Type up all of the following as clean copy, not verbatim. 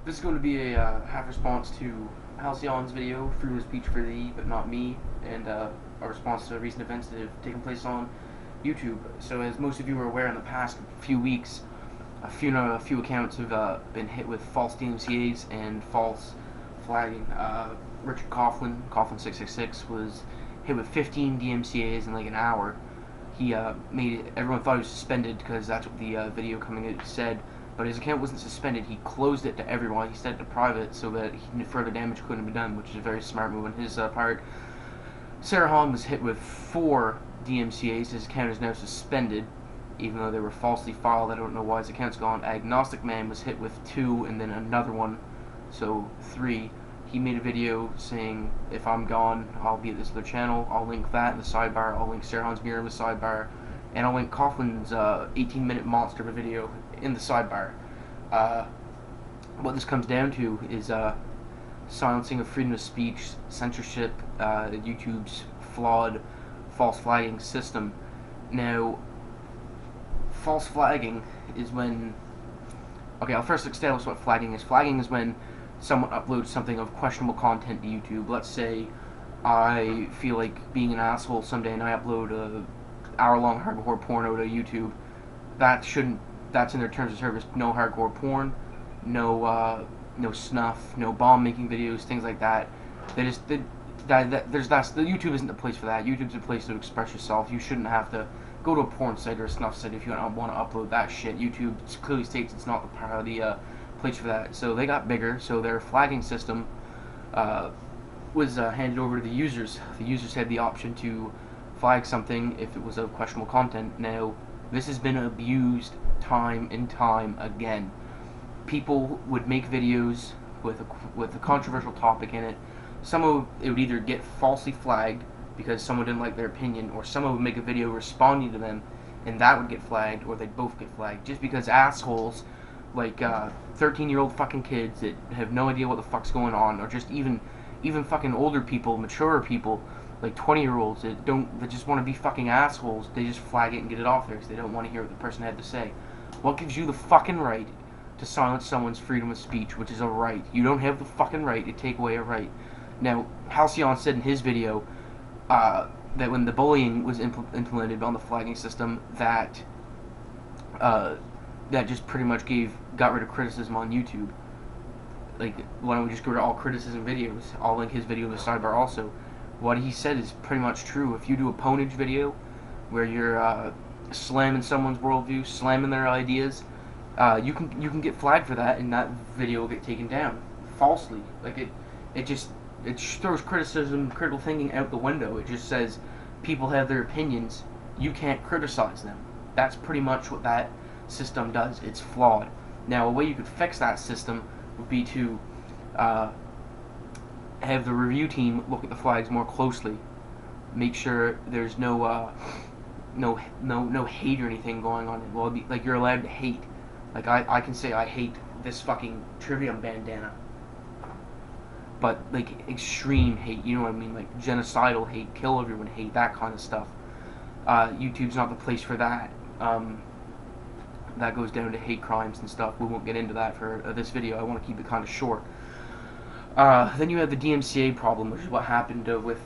This is going to be a half response to Halcyon's video, Freedom of Speech for Thee, but not me, and a response to recent events that have taken place on YouTube. So, as most of you are aware, in the past few weeks, a few accounts have been hit with false DMCAs and false flagging. Richard Coughlin666, was hit with 15 DMCAs in like an hour. He everyone thought he was suspended because that's what the video coming out said. But his account wasn't suspended. He closed it to everyone. He set it to private so that further damage couldn't be done, which is a very smart move on his part. Sarah Hahn was hit with 4 DMCAs. His account is now suspended, even though they were falsely filed. I don't know why his account's gone. Agnostic Man was hit with 2 and then another one, so 3. He made a video saying, if I'm gone, I'll be at this other channel. I'll link that in the sidebar. I'll link Sarah Hahn's mirror in the sidebar. And I'll link Coughlin's 18-minute monster of a video in the sidebar. What this comes down to is silencing of freedom of speech, censorship, YouTube's flawed false flagging system. Now, false flagging is when... Okay, I'll first establish what flagging is. Flagging is when someone uploads something of questionable content to YouTube. Let's say I feel like being an asshole someday and I upload a hour-long hardcore porno to YouTube. That's in their terms of service. No hardcore porn, no snuff, no bomb-making videos, things like that. The YouTube isn't the place for that. YouTube's a place to express yourself. You shouldn't have to go to a porn site or a snuff site if you want to upload that shit. YouTube clearly states it's not the place for that. So they got bigger. So their flagging system was handed over to the users. The users had the option to flag something if it was of questionable content. Now, this has been abused time and time again. People would make videos with a controversial topic in it. Some of it would either get falsely flagged because someone didn't like their opinion, or someone would make a video responding to them, and that would get flagged, or they'd both get flagged. Just because assholes, like 13-year-old fucking kids that have no idea what the fuck's going on, or just even fucking older people, mature people, like 20-year-olds that just want to be fucking assholes, they just flag it and get it off there because they don't want to hear what the person had to say. What gives you the fucking right to silence someone's freedom of speech, which is a right? You don't have the fucking right to take away a right. Now, Hallcyon said in his video that when the bullying was implemented on the flagging system, that just pretty much got rid of criticism on YouTube. Like, why don't we just go to all criticism videos? I'll link his video in the sidebar also. What he said is pretty much true. If you do a ponage video where you're slamming someone's worldview, slamming their ideas, you can get flagged for that, and that video will get taken down falsely. Like it throws critical thinking out the window. It just says people have their opinions. You can't criticize them. That's pretty much what that system does. It's flawed. Now, a way you could fix that system would be to have the review team look at the flags more closely, make sure there's no hate or anything going on. Well, like, you're allowed to hate. Like, I can say I hate this fucking Trivium bandana, but like extreme hate, you know what I mean? Like genocidal hate, kill everyone hate, that kind of stuff. YouTube's not the place for that. That goes down to hate crimes and stuff. We won't get into that for this video. I want to keep it kind of short. Then you have the DMCA problem, which is what happened with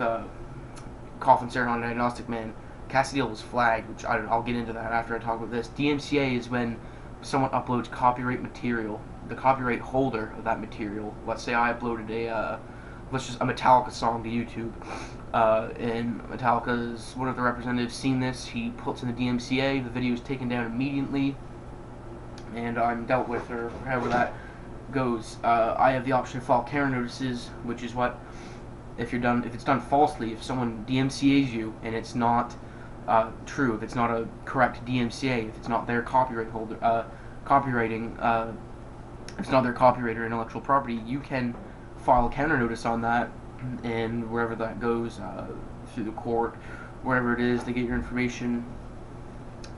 Coughlin, Sarah Hahn, and Agnostic Man. Cassidy was flagged, which I'll get into that after I talk about this. DMCA is when someone uploads copyright material. The copyright holder of that material. Let's say I uploaded a Metallica song to YouTube, and Metallica's one of the representatives seen this. He puts in the DMCA. The video is taken down immediately, and I'm dealt with, or however that goes. I have the option to file counter notices, which is what, if it's done falsely, if someone DMCAs you and it's not true, if it's not a correct DMCA, if it's not their copyright holder, if it's not their copyright or intellectual property, you can file a counter notice on that, and wherever that goes, through the court, wherever it is, they get your information,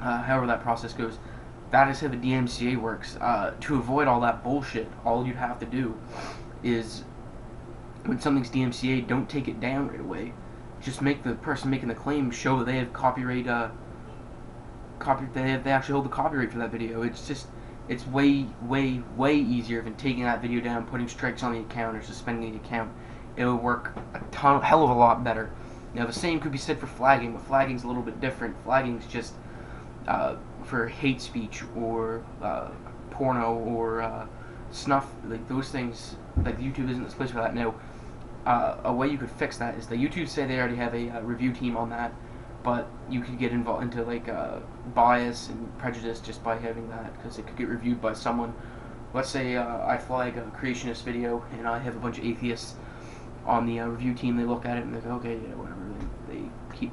however that process goes. That is how the DMCA works. To avoid all that bullshit, all you'd have to do is, when something's DMCA, don't take it down right away. Just make the person making the claim show that they have copyright, they actually hold the copyright for that video. It's just, It's way, way, way easier than taking that video down, putting strikes on the account, or suspending the account. It would work hell of a lot better. Now, the same could be said for flagging, but flagging's a little bit different. Flagging's just for hate speech or porno or snuff, like those things. Like YouTube isn't the place for that. Now, a way you could fix that is that YouTube say they already have a review team on that, but you could get involved into like bias and prejudice just by having that, because it could get reviewed by someone. Let's say I flag a creationist video and I have a bunch of atheists on the review team. They look at it and they go, okay, yeah, whatever. They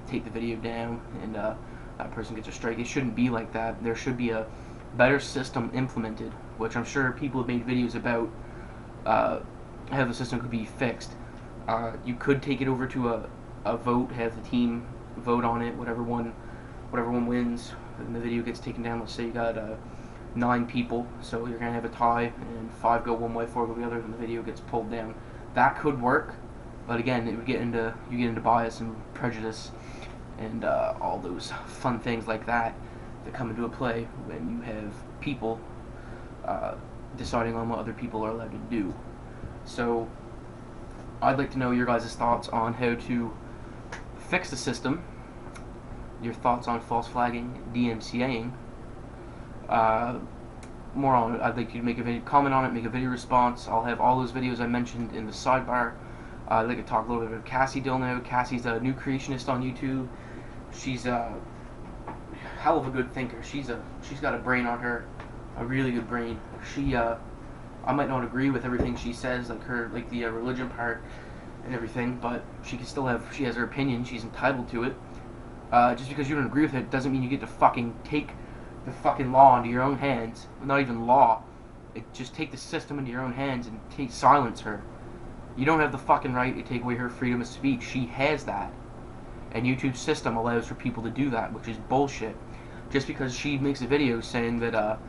take the video down, and that person gets a strike. It shouldn't be like that. There should be a better system implemented, which I'm sure people have made videos about how the system could be fixed. You could take it over to a vote, have the team vote on it, whatever one wins, and the video gets taken down. Let's say you got 9 people, so you're gonna have a tie, and 5 go one way, 4 go the other, and the video gets pulled down. That could work, but again, it would get into bias and prejudice and all those fun things like that come into play when you have people deciding on what other people are allowed to do. So I'd like to know your guys' thoughts on how to fix the system, your thoughts on false flagging, DMCAing. More on it. I'd like you to make a video, comment on it, make a video response. I'll have all those videos I mentioned in the sidebar. I'd like to talk a little bit about Cassie Dill now. Cassie's a new creationist on YouTube. She's a hell of a good thinker. She's got a brain on her, a really good brain. I might not agree with everything she says, like the religion part and everything, but she has her opinion. She's entitled to it. Just because you don't agree with it doesn't mean you get to fucking take the fucking law into your own hands. Not even law. Just take the system into your own hands and silence her. You don't have the fucking right to take away her freedom of speech. She has that. And YouTube's system allows for people to do that, which is bullshit. Just because she makes a video saying that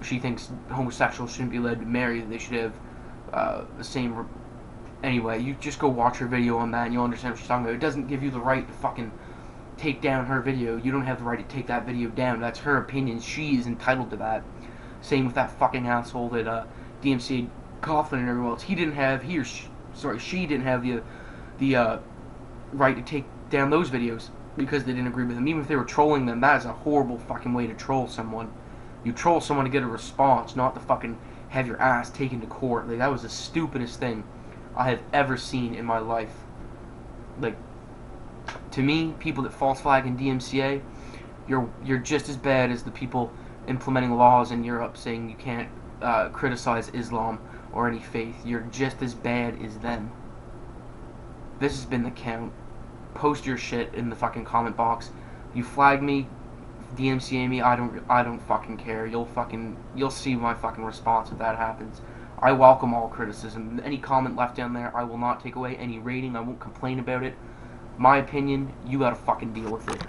she thinks homosexuals shouldn't be allowed to marry, that they should have the same... Anyway, you just go watch her video on that and you'll understand what she's talking about. It doesn't give you the right to fucking take down her video. You don't have the right to take that video down. That's her opinion. She is entitled to that. Same with that fucking asshole that DMCA Coughlin and everyone else. She didn't have the right to take down those videos because they didn't agree with them. Even if they were trolling them, that is a horrible fucking way to troll someone. You troll someone to get a response, not to fucking have your ass taken to court. Like, that was the stupidest thing I have ever seen in my life. Like, to me, people that false flag in DMCA, you're just as bad as the people implementing laws in Europe saying you can't criticize Islam or any faith. You're just as bad as them. This has been The Count. Post your shit in the fucking comment box. You flag me, DMCA me, I don't fucking care. You'll see my fucking response if that happens. I welcome all criticism. Any comment left down there, I will not take away. Any rating, I won't complain about it. My opinion, you gotta fucking deal with it.